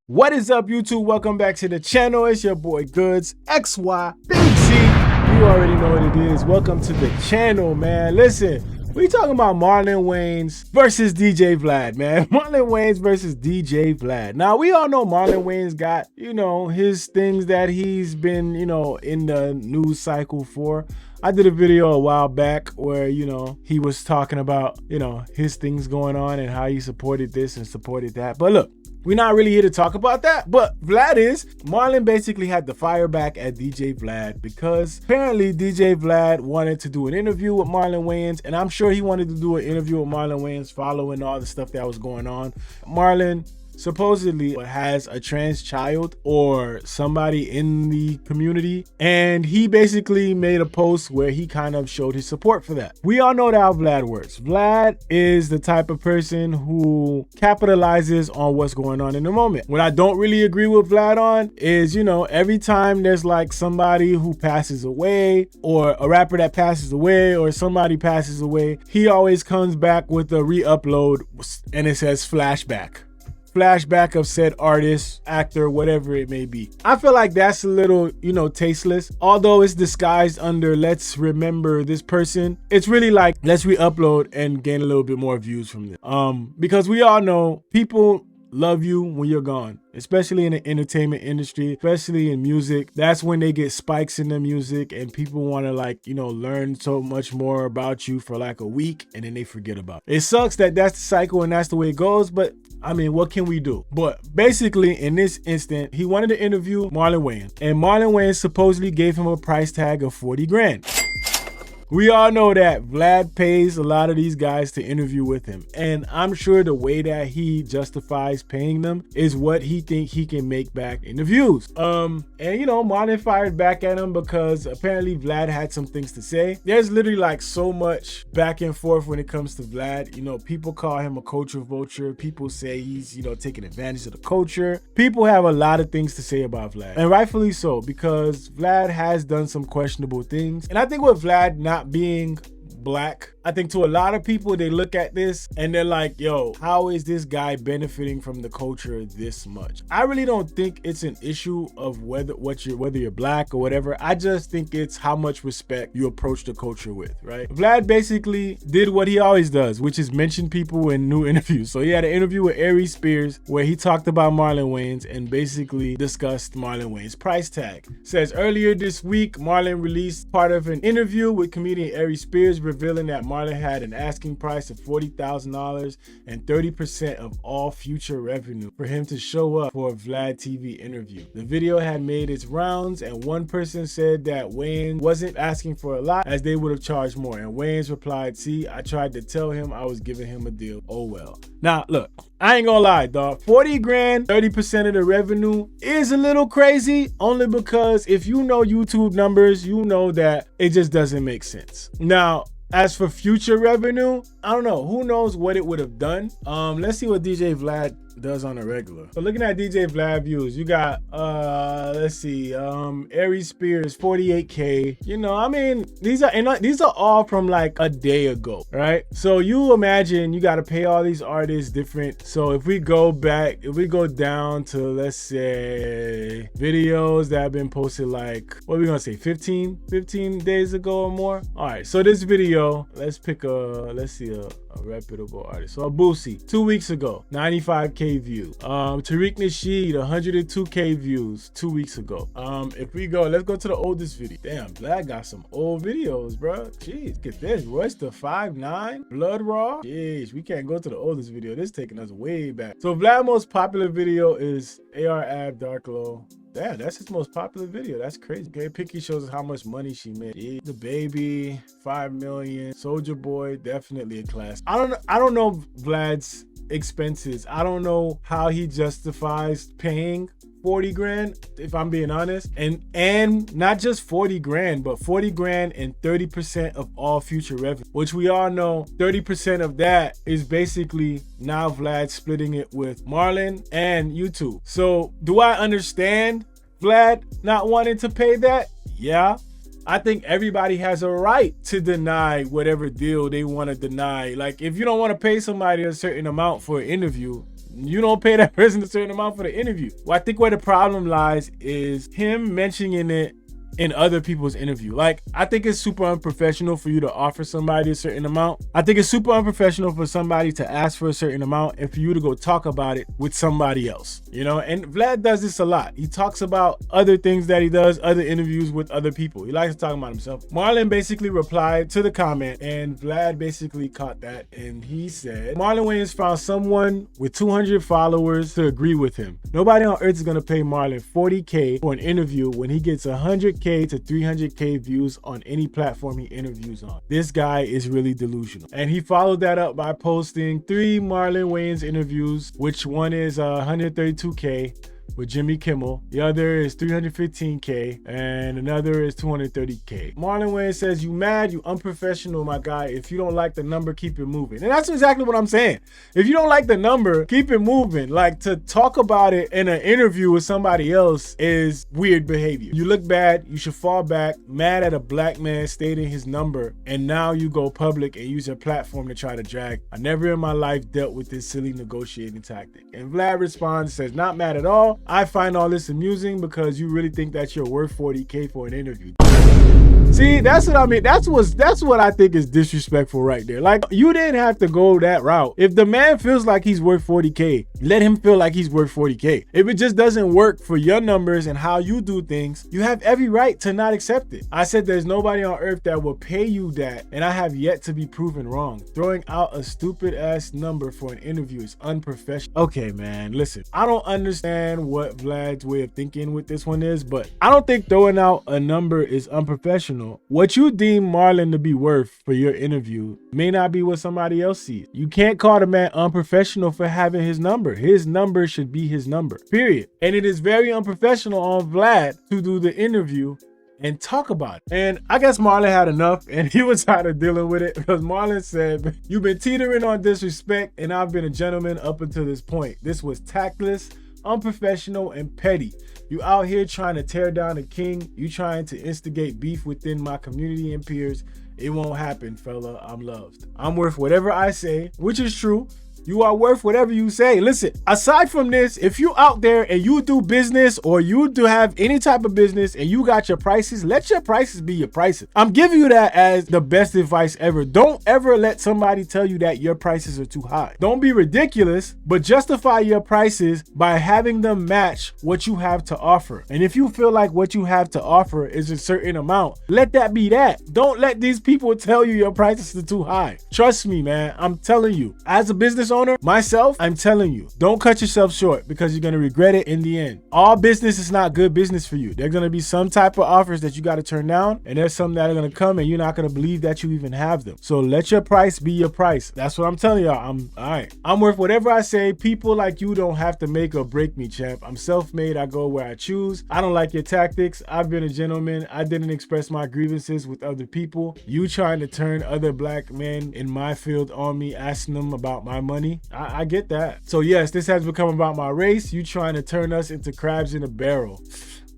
What is up, YouTube? Welcome back to the channel. It's your boy Goods XY Big Z. You already know what it is. Welcome to the channel, man. Listen, we talking about Marlon Wayans versus DJVlad, man. Marlon Wayans versus DJVlad. Now, we all know Marlon Wayans got, his things that he's been, in the news cycle for. I did a video a while back where, he was talking about, his things going on and how he supported this and supported that. But look, we're not really here to talk about that, but Vlad is. Marlon basically had to fire back at DJVlad because apparently DJVlad wanted to do an interview with Marlon Wayans, and I'm sure he wanted to do an interview with Marlon Wayans following all the stuff that was going on. Marlon supposedly has a trans child or somebody in the community, and he basically made a post where he kind of showed his support for that. We all know how Vlad works. Vlad is the type of person who capitalizes on what's going on in the moment. What I don't really agree with Vlad on is, every time there's like somebody who passes away or a rapper that passes away or somebody passes away, he always comes back with a re-upload and it says flashback of said artist, actor, whatever it may be. I feel like that's a little, tasteless. Although it's disguised under let's remember this person, it's really like let's re-upload and gain a little bit more views from them. Because we all know people love you when you're gone, especially in the entertainment industry, especially in music. That's when they get spikes in the music and people want to learn so much more about you for like a week and then they forget about it. It sucks that that's the cycle and that's the way it goes, but I mean, what can we do? But basically in this instant, he wanted to interview Marlon Wayans, and Marlon Wayans supposedly gave him a price tag of 40 grand. We all know that Vlad pays a lot of these guys to interview with him. And I'm sure the way that he justifies paying them is what he thinks he can make back in the views. Marlon fired back at him because apparently Vlad had some things to say. There's literally like so much back and forth when it comes to Vlad. People call him a culture vulture. People say he's, taking advantage of the culture. People have a lot of things to say about Vlad. And rightfully so, because Vlad has done some questionable things. And I think with Vlad not being black, I think to a lot of people, they look at this and they're like, yo, how is this guy benefiting from the culture this much? I really don't think it's an issue of whether you're black or whatever. I just think it's how much respect you approach the culture with, right? Vlad basically did what he always does, which is mention people in new interviews. So he had an interview with Aries Spears where he talked about Marlon Wayans and basically discussed Marlon Wayans' price tag. Says earlier this week, Marlon released part of an interview with comedian Aries Spears revealing that Marlon had an asking price of $40,000 and 30% of all future revenue for him to show up for a Vlad TV interview. The video had made its rounds, and one person said that Wayans wasn't asking for a lot as they would have charged more. And Wayans replied, "See, I tried to tell him I was giving him a deal. Oh well." Now, look, I ain't gonna lie, dog. 40 grand, 30% of the revenue is a little crazy, only because if you know YouTube numbers, you know that it just doesn't make sense. Now, as for future revenue, I don't know. Who knows what it would have done? Let's see what DJVlad does on a regular. So looking at DJVlad views, you got let's see, Aries Spears 48K. I mean, these are all from like a day ago, right? So you imagine you got to pay all these artists different. So if we go down to, let's say, videos that have been posted like, what are we gonna say, 15 days ago or more? All right, so this video, let's see a reputable artist. So Boosie, 2 weeks ago, 95K views. Tariq Nasheed, 102K views 2 weeks ago. If we go, let's go to the oldest video. Damn, Vlad got some old videos, bro. Jeez, look at this. Royce the 5'9", Blood Raw. Jeez, we can't go to the oldest video. This is taking us way back. So Vlad's most popular video is AR Ab Dark Low. Damn, that's his most popular video. That's crazy. Okay, Picky shows us how much money she made. The Baby, 5 million. Soldier Boy, definitely a class. I don't know Vlad's expenses. I don't know how he justifies paying 40 grand, if I'm being honest. And not just 40 grand, but 40 grand and 30% of all future revenue, which we all know 30% of that is basically now Vlad splitting it with Marlon and YouTube. So do I understand Vlad not wanting to pay that? Yeah. I think everybody has a right to deny whatever deal they want to deny. Like, if you don't want to pay somebody a certain amount for an interview, you don't pay that person a certain amount for the interview. Well, I think where the problem lies is him mentioning it in other people's interview. Like, I think it's super unprofessional for you to offer somebody a certain amount. I think it's super unprofessional for somebody to ask for a certain amount and for you to go talk about it with somebody else, you know? And Vlad does this a lot. He talks about other things that he does, other interviews with other people. He likes to talk about himself. Marlon basically replied to the comment, and Vlad basically caught that, and he said, Marlon Wayans found someone with 200 followers to agree with him. Nobody on earth is gonna pay Marlon $40K for an interview when he gets 100K to 300K views on any platform he interviews on. This guy is really delusional. And he followed that up by posting 3 Marlon Wayans interviews, which one is 132K with Jimmy Kimmel, the other is 315K, and another is 230K. Marlon Wayans says, you mad, you unprofessional, my guy. If you don't like the number, keep it moving. And that's exactly what I'm saying. If you don't like the number, keep it moving. Like, to talk about it in an interview with somebody else is weird behavior. You look bad, you should fall back, mad at a black man stating his number, and now you go public and use your platform to try to drag. I never in my life dealt with this silly negotiating tactic. And Vlad responds, says, not mad at all. I find all this amusing because you really think that you're worth 40K for an interview. See, that's what I mean. That's what I think is disrespectful right there. Like, you didn't have to go that route. If the man feels like he's worth 40K, let him feel like he's worth 40K. If it just doesn't work for your numbers and how you do things, you have every right to not accept it. I said there's nobody on earth that will pay you that, and I have yet to be proven wrong. Throwing out a stupid ass number for an interview is unprofessional. Okay, man, listen, I don't understand what Vlad's way of thinking with this one is, but I don't think throwing out a number is unprofessional. What you deem Marlon to be worth for your interview may not be what somebody else sees. You can't call the man unprofessional for having his number. His number should be his number, period. And it is very unprofessional on Vlad to do the interview and talk about it. And I guess Marlon had enough and he was tired of dealing with it, because Marlon said, you've been teetering on disrespect and I've been a gentleman up until this point. This was tactless, unprofessional, and petty. You out here trying to tear down a king. You trying to instigate beef within my community and peers. It won't happen, fella. I'm loved. I'm worth whatever I say, which is true. You are worth whatever you say. Listen, aside from this, if you out there and you do business, or you do have any type of business and you got your prices, let your prices be your prices. I'm giving you that as the best advice ever. Don't ever let somebody tell you that your prices are too high. Don't be ridiculous, but justify your prices by having them match what you have to offer. And if you feel like what you have to offer is a certain amount, let that be that. Don't let these people tell you your prices are too high. Trust me, man. I'm telling you, as a business owner, myself, I'm telling you, don't cut yourself short, because you're going to regret it in the end. All business is not good business for you. There's going to be some type of offers that you got to turn down, and there's some that are going to come and you're not going to believe that you even have them. So let your price be your price. That's what I'm telling y'all. I'm all right. I'm worth whatever I say. People like you don't have to make or break me, champ. I'm self-made. I go where I choose. I don't like your tactics. I've been a gentleman. I didn't express my grievances with other people. You trying to turn other black men in my field on me, asking them about my money. I get that. So yes, this has become about my race. You trying to turn us into crabs in a barrel.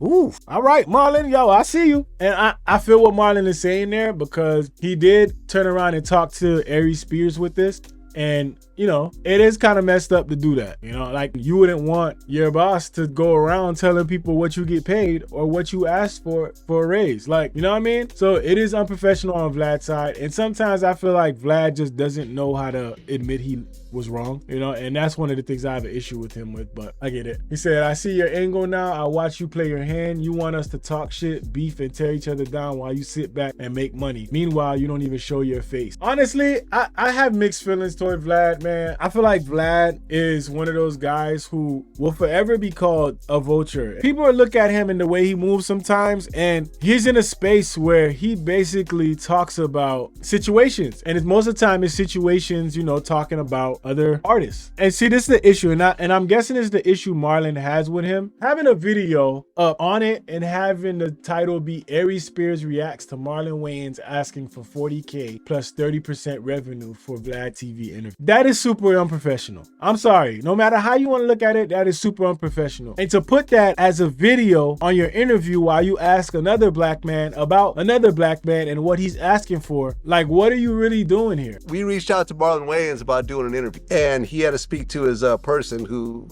Ooh, all right, Marlon, yo, I see you. And I feel what Marlon is saying there, because he did turn around and talk to Ari Spears with this. And, you know, it is kind of messed up to do that. You know, like, you wouldn't want your boss to go around telling people what you get paid or what you asked for a raise. Like, you know what I mean? So it is unprofessional on Vlad's side. And sometimes I feel like Vlad just doesn't know how to admit he was wrong, you know, and that's one of the things I have an issue with him with, but I get it. He said, I see your angle now. I watch you play your hand. You want us to talk shit, beef, and tear each other down while you sit back and make money. Meanwhile, you don't even show your face. Honestly, I have mixed feelings toward Vlad, man. I feel like Vlad is one of those guys who will forever be called a vulture. People look at him and the way he moves sometimes, and he's in a space where he basically talks about situations, and it's most of the time it's situations, you know, talking about other artists. And see, this is the issue, and I'm guessing it's the issue Marlon has with him. Having a video up on it and having the title be Ari Spears reacts to Marlon Wayans asking for 40K plus 30% revenue for Vlad TV interview. That is is super unprofessional. I'm sorry. No matter how you want to look at it, that is super unprofessional. And to put that as a video on your interview while you ask another black man about another black man and what he's asking for, like, what are you really doing here? We reached out to Marlon Wayans about doing an interview, and he had to speak to his person who,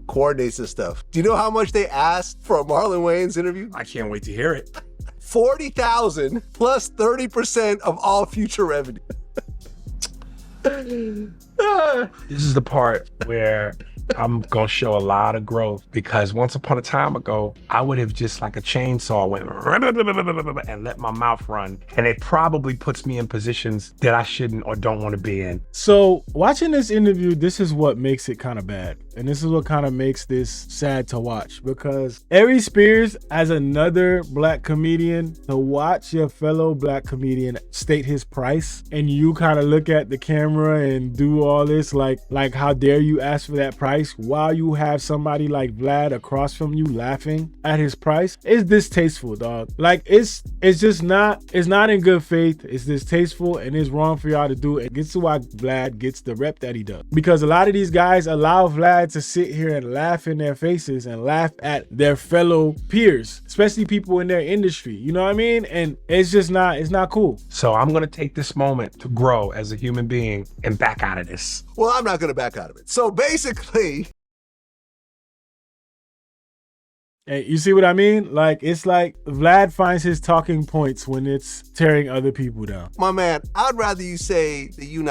coordinates this stuff. Do you know how much they asked for a Marlon Wayans interview? I can't wait to hear it. $40,000 plus 30% of all future revenue. This is the part where I'm gonna show a lot of growth, because once upon a time ago, I would have just like a chainsaw went and let my mouth run. And it probably puts me in positions that I shouldn't or don't want to be in. So watching this interview, this is what makes it kind of bad. And this is what kind of makes this sad to watch, because Aries Spears, as another black comedian, to watch your fellow black comedian state his price and you kind of look at the camera and do all this, like how dare you ask for that price while you have somebody like Vlad across from you laughing at his price, is distasteful, dog. Like it's just not, it's not in good faith. It's distasteful and it's wrong for y'all to do it. Gets to why Vlad gets the rep that he does, because a lot of these guys allow Vlad to sit here and laugh in their faces and laugh at their fellow peers, especially people in their industry. You know what I mean? And it's just not, it's not cool. So I'm gonna take this moment to grow as a human being and back out of this. Well, I'm not gonna back out of it. So basically, hey, you see what I mean? Like, it's like Vlad finds his talking points when it's tearing other people down. my man, I'd rather you say that you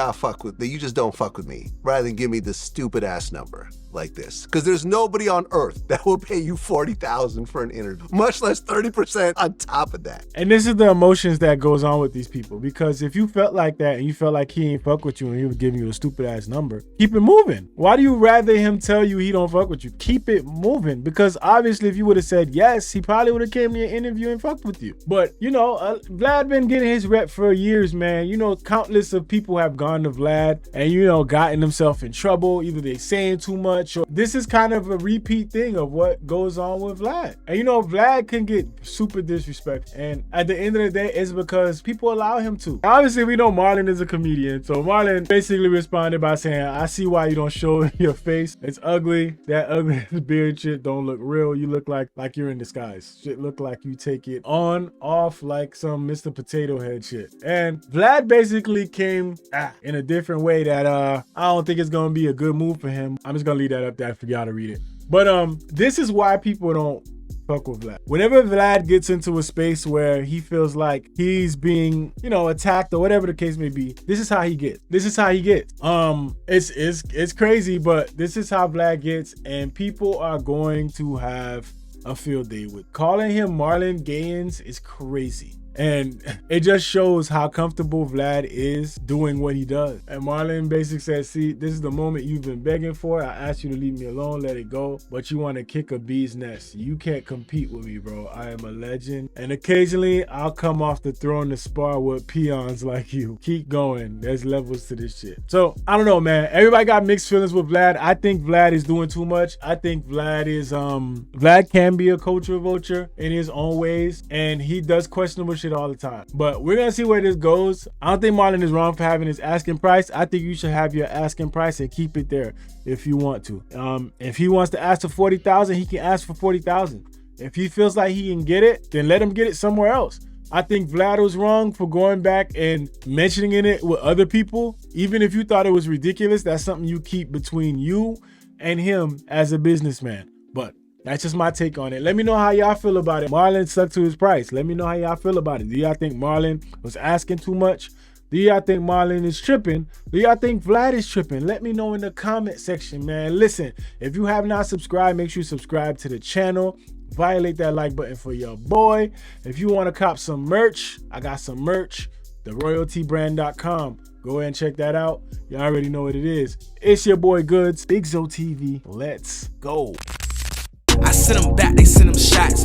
just don't fuck with me, rather than give me this stupid ass number like this. Because there's nobody on earth that will pay you $40,000 for an interview, much less 30% on top of that. And this is the emotions that goes on with these people, because if you felt like that and you felt like he ain't fuck with you and he was giving you a stupid ass number, keep it moving. Why do you rather him tell you he don't fuck with you? Keep it moving, because obviously if you would have said yes, he probably would have came to your interview and fucked with you. But you know, Vlad been getting his rep for years, man. You know, countless of people have gone to Vlad and, you know, gotten themselves in trouble. Either they saying too much, or this is kind of a repeat thing of what goes on with Vlad. And you know, Vlad can get super disrespectful, and at the end of the day, it's because people allow him to. Obviously, we know Marlon is a comedian, so Marlon basically responded by saying, I see why you don't show your face. It's ugly. That ugly beard shit don't look real. You look like you're in disguise. Shit look like you take it on, off like some Mr. Potato Head shit. And Vlad basically came in a different way that I don't think it's gonna be a good move for him. I'm just gonna leave that up there for y'all to read it. But this is why people don't fuck with Vlad. Whenever Vlad gets into a space where he feels like he's being, you know, attacked or whatever the case may be, this is how he gets. This is how he gets. It's crazy, but this is how Vlad gets, and people are going to have a field day with calling him Marlon Wayans is crazy. And it just shows how comfortable Vlad is doing what he does. And Marlon basically says, see, this is the moment you've been begging for. I asked you to leave me alone, let it go. But you want to kick a bee's nest. You can't compete with me, bro. I am a legend. And occasionally I'll come off the throne to spar with peons like you. Keep going. There's levels to this shit. So I don't know, man. Everybody got mixed feelings with Vlad. I think Vlad is doing too much. I think Vlad is, Vlad can be a culture vulture in his own ways. And he does questionable shit all the time, but we're gonna see where this goes. I don't think Marlon is wrong for having his asking price. I think you should have your asking price and keep it there if you want to. If he wants to ask for 40,000, he can ask for 40,000. If he feels like he can get it, then let him get it somewhere else. I think Vlad was wrong for going back and mentioning it with other people. Even if you thought it was ridiculous, that's something you keep between you and him as a businessman. But that's just my take on it. Let me know how y'all feel about it. Marlon stuck to his price. Let me know how y'all feel about it. Do y'all think Marlon was asking too much? Do y'all think Marlon is tripping? Do y'all think Vlad is tripping? Let me know in the comment section, man. Listen, if you have not subscribed, make sure you subscribe to the channel. Violate that like button for your boy. If you want to cop some merch, I got some merch. TheRoyaltyBrand.com. Go ahead and check that out. You already know what it is. It's your boy Goods, BigZoeTV. Let's go. I send them back, they send them shots.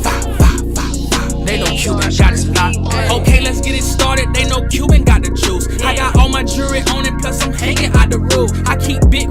They know Cuban got his lock. Okay, let's get it started. They know Cuban got the juice. I got all my jewelry on it, plus I'm hanging out the roof. I keep big